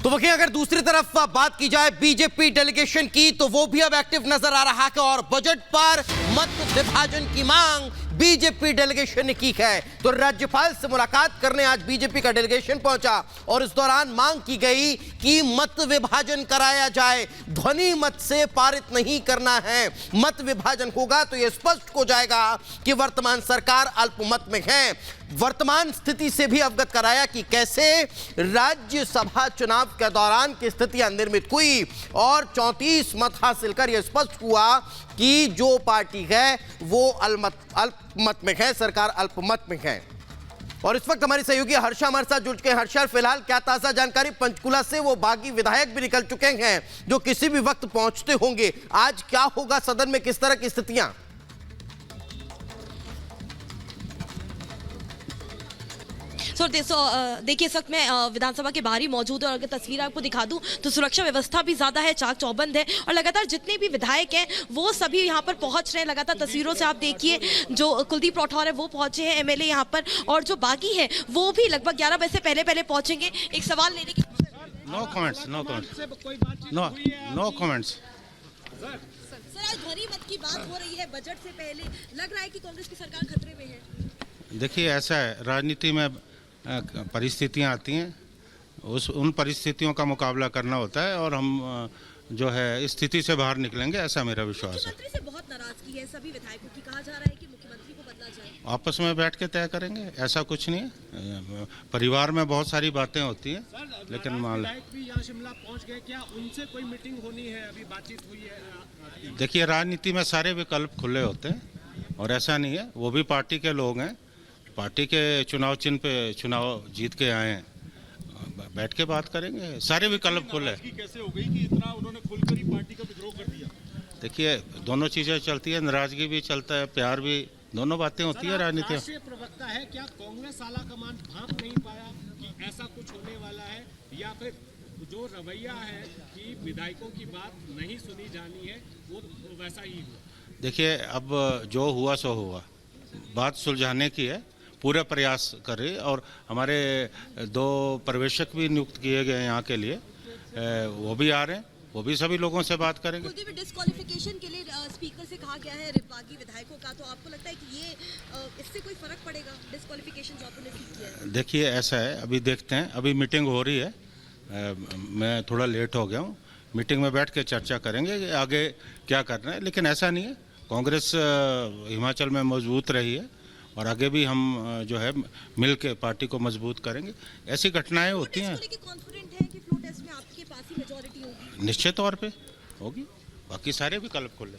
तो वहीं अगर दूसरी तरफ बात की जाए बीजेपी डेलीगेशन की, तो वो भी अब एक्टिव नजर आ रहा है और बजट पर मत विभाजन की मांग बीजेपी डेलीगेशन ने की है। तो राज्यपाल से मुलाकात करने आज बीजेपी का डेलीगेशन पहुंचा और इस दौरान मांग की गई कि मत विभाजन कराया जाए, ध्वनि मत से पारित नहीं करना है। मत विभाजन होगा तो यह स्पष्ट हो जाएगा कि वर्तमान सरकार अल्पमत में है। वर्तमान स्थिति से भी अवगत कराया कि कैसे राज्यसभा चुनाव के दौरान की स्थितियां निर्मित हुई और 34 मत हासिल कर यह स्पष्ट हुआ कि जो पार्टी है वो अल्पमत में है, सरकार अल्पमत में है। और इस वक्त हमारी सहयोगी हर्षा हमारे साथ जुड़ चुके हैं। हर्षा, फिलहाल क्या ताजा जानकारी? पंचकुला से वो बागी विधायक भी निकल चुके हैं जो किसी भी वक्त पहुंचते होंगे। आज क्या होगा सदन में, किस तरह की स्थितियां? देखिए, इस वक्त मैं विधानसभा के बाहर ही मौजूद हूं और अगर तस्वीर आपको दिखा दूं तो सुरक्षा व्यवस्था भी ज्यादा है, चाक चौबंद है और लगातार जितने भी विधायक हैं वो सभी यहां पर पहुंच रहे हैं। लगातार तस्वीरों से आप देखिए, जो कुलदीप राठौर है वो पहुंचे हैं, एमएलए यहां पर, और जो बागी है वो भी लगभग 11 बजे से पहले पहुंचेंगे। एक सवाल लेने की नो कमेंट्स सर, आज ध्वनि मत की बात हो रही है बजट से पहले, लग रहा है कि कांग्रेस की सरकार खतरे में है। देखिए, ऐसा है, राजनीति में परिस्थितियां आती हैं, उन परिस्थितियों का मुकाबला करना होता है और हम जो है स्थिति से बाहर निकलेंगे, ऐसा मेरा विश्वास है। मुख्यमंत्री से बहुत नाराजगी है सभी विधायकों की, कहा जा रहा है कि मुख्यमंत्री को बदला जाए। आपस में बैठ के तय करेंगे, ऐसा कुछ नहीं है। परिवार में बहुत सारी बातें होती हैं, लेकिन विधायक भी यहाँ शिमला पहुँच गए, क्या उनसे कोई मीटिंग होनी है, अभी बातचीत हुई है? देखिए, राजनीति में सारे विकल्प खुले होते हैं और ऐसा नहीं है, वो भी पार्टी के लोग हैं, पार्टी के चुनाव चिन्ह पे चुनाव जीत के आए हैं, बैठ के बात करेंगे, सारे विकल्प खुले। कैसे हो गई कि इतना उन्होंने खुलकर ही पार्टी का विद्रोह कर दिया? देखिए, दोनों चीजें चलती है, नाराजगी भी चलता है, प्यार भी, दोनों बातें होती है राजनीति में। प्रवक्ता है, क्या कांग्रेस आला कमान भांप नहीं पाया कि ऐसा कुछ होने वाला है, या फिर जो रवैया है कि विधायकों की बात नहीं सुनी जानी है वो वैसा ही हुआ? देखिए, अब जो हुआ सो हुआ, बात सुलझाने की है, पूरा प्रयास करें और हमारे 2 पर्यवेक्षक भी नियुक्त किए गए हैं यहाँ के लिए, वो भी आ रहे हैं, वो भी सभी लोगों से बात करेंगे। डिस्क्वालिफिकेशन के लिए स्पीकर से कहा गया है बागी विधायकों का, तो आपको लगता है कि ये इससे कोई फर्क पड़ेगा, डिस्क्वालिफिकेशन जो आपने किया है? देखिए, ऐसा है, अभी देखते हैं, अभी मीटिंग हो रही है, मैं थोड़ा लेट हो गया हूँ, मीटिंग में बैठ के चर्चा करेंगे कि आगे क्या करना है। लेकिन ऐसा नहीं है, कांग्रेस हिमाचल में मजबूत रही है और आगे भी हम जो है मिल के पार्टी को मजबूत करेंगे। ऐसी घटनाएं होती हैं। कॉन्फिडेंट है कि फ्लो टेस्ट में आपके पास ही मेजॉरिटी होगी? निश्चित तौर पे होगी, बाकी सारे विकल्प खोल लें।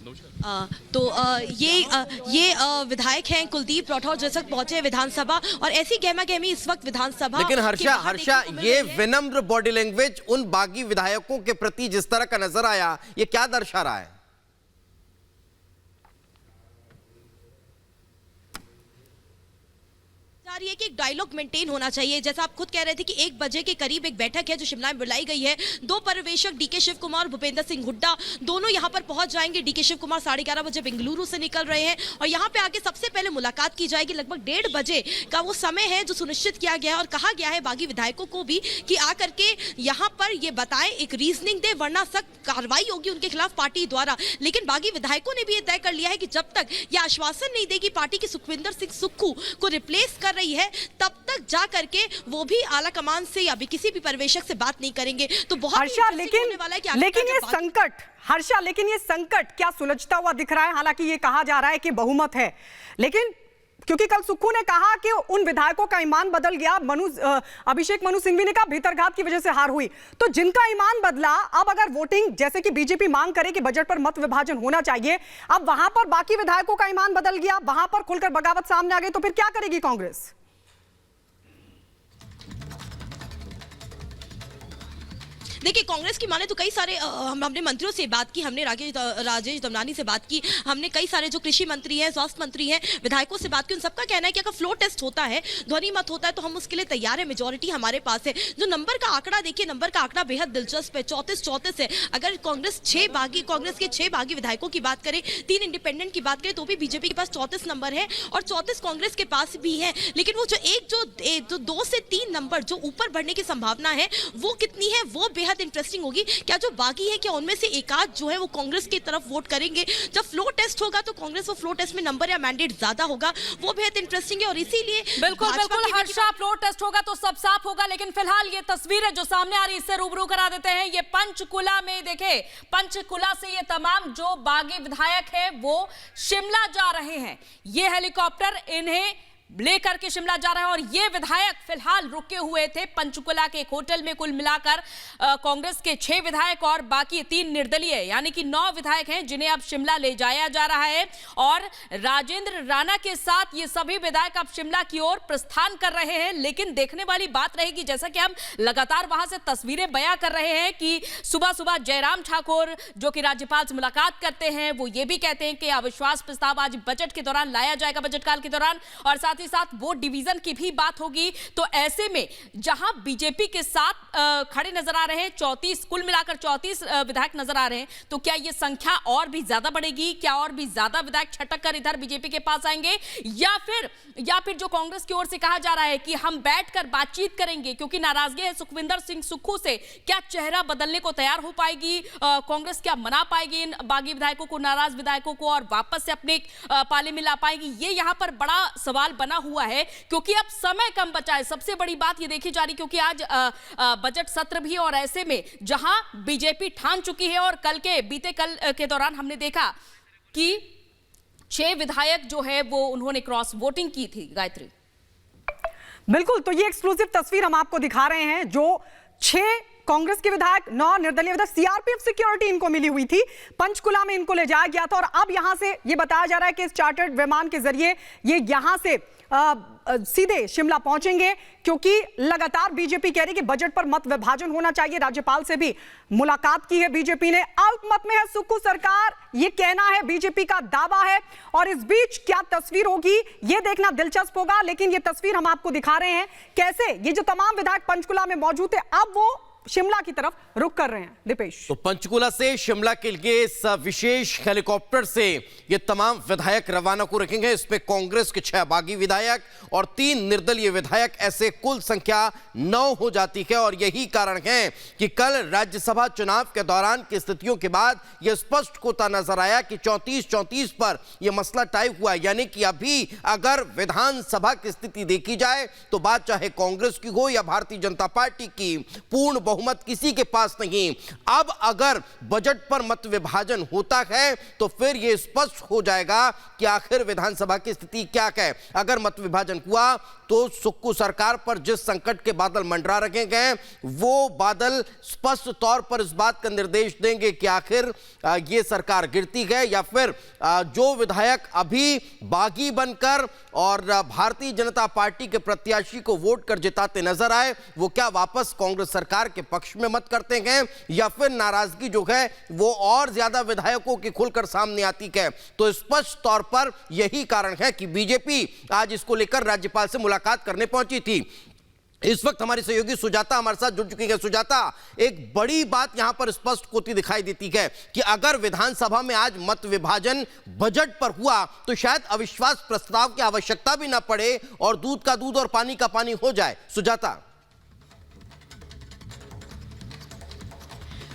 ये विधायक हैं कुलदीप राठौर, जिस वक्त पहुंचे विधानसभा, और ऐसी गहमा गहमी इस वक्त विधानसभा। लेकिन हर्षा, ये विनम्र बॉडी लैंग्वेज उन बागी विधायकों के प्रति जिस तरह का नजर आया, ये क्या दर्शा रहा है? रही है कि एक डायलॉग मेंटेन होना चाहिए। जैसा आप खुद कह रहे थे कि 1 बजे के करीब एक बैठक है जो शिमला में बुलाई गई है। 2 पर्यवेक्षक डीके शिव कुमार, भूपेंद्र सिंह हुड्डा, दोनों यहां पर पहुंच जाएंगे। डीके शिव कुमार 11:30 बजे बेंगलुरु से निकल रहे हैं और यहां पे आके सबसे पहले मुलाकात की जाएगी। लगभग 1:30 बजे का वो समय है जो सुनिश्चित किया गया है और कहा गया है बागी विधायकों को भी कि आकर के यहाँ पर ये बताएं, एक रीजनिंग दे, वरना सख्त कार्रवाई होगी उनके खिलाफ पार्टी द्वारा। लेकिन बागी विधायकों ने भी ये तय कर लिया है कि जब तक ये आश्वासन नहीं देगी पार्टी की सुखविंदर सिंह सुक्खू को रिप्लेस कर रही है, तब तक जा करके वो भी आला कमान से या भी किसी भी पर्यवेक्षक से बात नहीं करेंगे। तो बहुत हर्षा, लेकिन ये संकट, हर्षा, लेकिन ये संकट क्या सुलझता हुआ दिख रहा है? हालांकि ये कहा जा रहा है कि बहुमत है, लेकिन क्योंकि कल सुक्खू ने कहा कि उन विधायकों का ईमान बदल गया, अभिषेक मनु सिंघवी ने कहा भीतरघात की वजह से हार हुई, तो जिनका ईमान बदला, अब अगर वोटिंग जैसे कि बीजेपी मांग करे कि बजट पर मत विभाजन होना चाहिए, अब वहां पर बाकी विधायकों का ईमान बदल गया, वहां पर खुलकर बगावत सामने आ गई, तो फिर क्या करेगी कांग्रेस? देखिए, कांग्रेस की माने तो कई सारे हमने मंत्रियों से बात की, हमने राजेश दमनानी से बात की, हमने कई सारे जो कृषि मंत्री हैं, स्वास्थ्य मंत्री हैं, विधायकों से बात की। उन सबका कहना है कि अगर फ्लोर टेस्ट होता है, ध्वनि मत होता है, तो हम उसके लिए तैयार है, मेजोरिटी हमारे पास है। जो नंबर का आंकड़ा देखिए, नंबर का आंकड़ा बेहद दिलचस्प है, 34 है। अगर कांग्रेस के 6 बागी विधायकों की बात करें, 3 इंडिपेंडेंट की बात करें, तो भी बीजेपी के पास 34 नंबर है और 34 कांग्रेस के पास भी है। लेकिन वो जो 2 से 3 नंबर जो ऊपर बढ़ने की संभावना है, वो कितनी है, वो बेहद इंटरेस्टिंग होगी। क्या जो बागी है, क्या उनमें से एकाध जो है वो कांग्रेस की तरफ वोट करेंगे? जब फ्लोर टेस्ट होगा तो कांग्रेस वो फ्लोर टेस्ट में नंबर या मैंडेट ज्यादा होगा, वो बेहद इंटरेस्टिंग है। और इसीलिए बिल्कुल हर्षा, फ्लोर टेस्ट होगा तो सब साफ होगा। लेकिन फिलहाल ये तस्वीर है जो सामने आ रही है, इससे रूबरू करा देते हैं। ये पंचकुला में देखे, पंचकुला से ये तमाम जो बागी विधायक है वो शिमला जा रहे हैं। ये हेलीकॉप्टर इन्हें लेकर के शिमला जा रहा है और ये विधायक फिलहाल रुके हुए थे पंचकुला के एक होटल में। कुल मिलाकर कांग्रेस के 6 विधायक और बाकी 3 निर्दलीय यानी कि 9 विधायक हैं जिन्हें अब शिमला ले जाया जा रहा है। और राजेंद्र राणा के साथ ये सभी विधायक अब शिमला की ओर प्रस्थान कर रहे हैं। लेकिन देखने वाली बात रहेगी, जैसा कि हम लगातार वहां से तस्वीरें बयां कर रहे हैं, कि सुबह सुबह जयराम ठाकुर जो कि राज्यपाल से मुलाकात करते हैं, वो ये भी कहते हैं कि अविश्वास प्रस्ताव आज बजट के दौरान लाया जाएगा, बजट काल के दौरान, और साथ ही साथ वोट डिवीजन की भी बात होगी। तो ऐसे में जहां बीजेपी के साथ खड़े नजर आ रहे हैं 34, कुल मिलाकर 34 विधायक नजर आ रहे हैं, तो क्या यह संख्या और भी ज्यादा बढ़ेगी? क्या और भी ज्यादा विधायक छटक कर इधर बीजेपी के पास आएंगे, या फिर जो कांग्रेस की ओर से कहा जा रहा है कि हम बैठकर बातचीत करेंगे, क्योंकि नाराजगी है सुखविंदर सिंह सुक्खू से, क्या चेहरा बदलने को तैयार हो पाएगी कांग्रेस? क्या मना पाएगी इन बागी विधायकों को, नाराज विधायकों को, और वापस से अपने पाले में ला पाएगी? ये यहां पर बड़ा सवाल बना हुआ है, क्योंकि अब समय कम बचा है। सबसे बड़ी बात ये देखी जा रही, क्योंकि आज बजट सत्र भी, और ऐसे में जहां बीजेपी ठान चुकी है, और बीते कल के दौरान हमने देखा कि 6 विधायक जो है वो उन्होंने क्रॉस वोटिंग की थी। गायत्री, बिल्कुल, तो ये एक्सक्लूसिव तस्वीर हम आपको दिखा रहे हैं, जो 6 कांग्रेस के विधायक, 9 निर्दलीय विधायक, सीआरपीएफ सिक्योरिटी इनको मिली हुई थी, पंचकुला में इनको ले जाया गया था। और अब यहां से ये बताया जा रहा है कि इस चार्टर्ड विमान के जरिए ये यहां से सीधे शिमला पहुंचेंगे, क्योंकि लगातार बीजेपी कह रही है कि बजट पर मत विभाजन होना चाहिए। राज्यपाल से भी मुलाकात की है बीजेपी ने, अल्पमत में है सुक्खू सरकार, ये कहना है बीजेपी का दावा है। और इस बीच क्या तस्वीर होगी ये देखना दिलचस्प होगा। लेकिन ये तस्वीर हम आपको दिखा रहे हैं कैसे ये जो तमाम विधायक पंचकुला में मौजूद थे, अब वो शिमला की तरफ रुख कर रहे हैं। दीपेश, तो पंचकुला से शिमला के लिए इस विशेष हेलीकॉप्टर से ये तमाम विधायक रवाना को रखेंगे। इसमें कांग्रेस के 6 बागी विधायक और 3 निर्दलीय विधायक, ऐसे कुल संख्या 9 हो जाती है। और यही कारण है कि कल राज्यसभा चुनाव के दौरान की स्थितियों के बाद यह स्पष्ट होता नजर आया कि 34 पर यह मसला तय हुआ। यानी कि अभी अगर विधानसभा की स्थिति देखी जाए तो बात चाहे कांग्रेस की हो या भारतीय जनता पार्टी की, पूर्ण बहुमत किसी के पास नहीं। अब अगर बजट पर मत विभाजन होता है तो फिर यह स्पष्ट हो जाएगा कि आखिर विधानसभा की स्थिति क्या है। अगर मत विभाजन हुआ तो सुक्खू सरकार पर जिस संकट के बादल मंडरा रखे गए, वो बादल स्पष्ट तौर पर इस बात का निर्देश देंगे कि आखिर ये सरकार गिरती है या फिर जो विधायक अभी बागी बनकर और भारतीय जनता पार्टी के प्रत्याशी को वोट कर जिताते नजर आए, वो क्या वापस कांग्रेस सरकार के पक्ष में मत करते हैं, या फिर नाराजगी जो है वो और ज्यादा विधायकों की खुलकर सामने आती है। तो स्पष्ट तौर पर यही कारण है कि बीजेपी आज इसको लेकर राज्यपाल से मुलाकात करने पहुंची थी। इस वक्त हमारी सहयोगी सुजाता हमारे साथ जुड़ चुकी है। सुजाता, एक बड़ी बात यहां पर स्पष्ट होती दिखाई देती है कि अगर विधानसभा में आज मत विभाजन बजट पर हुआ तो शायद अविश्वास प्रस्ताव की आवश्यकता भी ना पड़े और दूध का दूध और पानी का पानी हो जाए। सुजाता,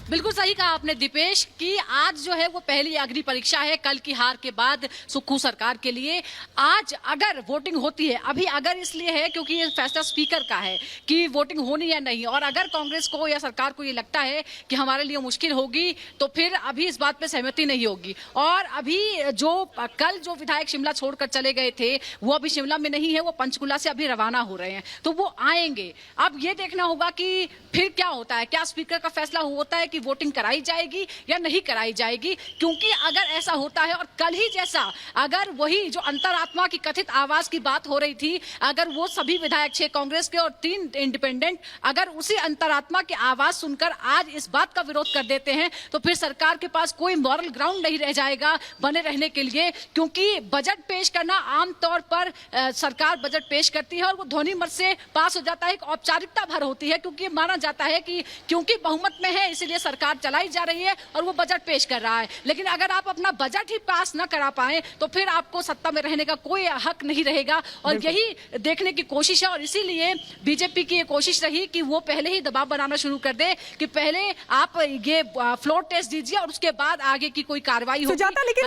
बिल्कुल सही कहा आपने दीपेश कि आज जो है वो पहली अग्नि परीक्षा है कल की हार के बाद सुक्खू सरकार के लिए। आज अगर वोटिंग होती है, अभी अगर इसलिए है क्योंकि ये फैसला स्पीकर का है कि वोटिंग होनी या नहीं, और अगर कांग्रेस को या सरकार को ये लगता है कि हमारे लिए मुश्किल होगी तो फिर अभी इस बात पे सहमति नहीं होगी। और अभी जो कल जो विधायक शिमला छोड़कर चले गए थे वो अभी शिमला में नहीं है, वो पंचकुला से अभी रवाना हो रहे हैं, तो वो आएंगे। अब ये देखना होगा कि फिर क्या होता है, क्या स्पीकर का फैसला होता है कि की वोटिंग कराई जाएगी या नहीं कराई जाएगी, क्योंकि अगर ऐसा होता है और कल ही जैसा अगर वही जो अंतरात्मा की कथित आवाज की बात हो रही थी, अगर वो सभी विधायक 6 कांग्रेस के और 3 इंडिपेंडेंट अगर उसी अंतरात्मा की आवाज सुनकर आज इस बात का विरोध कर देते हैं, तो फिर सरकार के पास कोई मॉरल ग्राउंड नहीं रह जाएगा बने रहने के लिए। क्योंकि बजट पेश करना आमतौर पर सरकार बजट पेश करती है और वो ध्वनि मत से पास हो जाता है, एक औपचारिकता भर होती है, क्योंकि माना जाता है कि क्योंकि बहुमत में है इसलिए सरकार चलाई जा रही है और वो बजट पेश कर रहा है। लेकिन अगर आप अपना बजट ही पास न करा पाए तो फिर आपको सत्ता में रहने का कोई हक नहीं रहेगा। और यही देखने की कोशिश है और इसीलिए बीजेपी की ये कोशिश रही कि वो पहले ही दबाव बनाना शुरू कर दे कि पहले आप ये फ्लोर टेस्ट दीजिए और उसके बाद आगे की कोई कार्रवाई होगी। सुजाता, लेकिन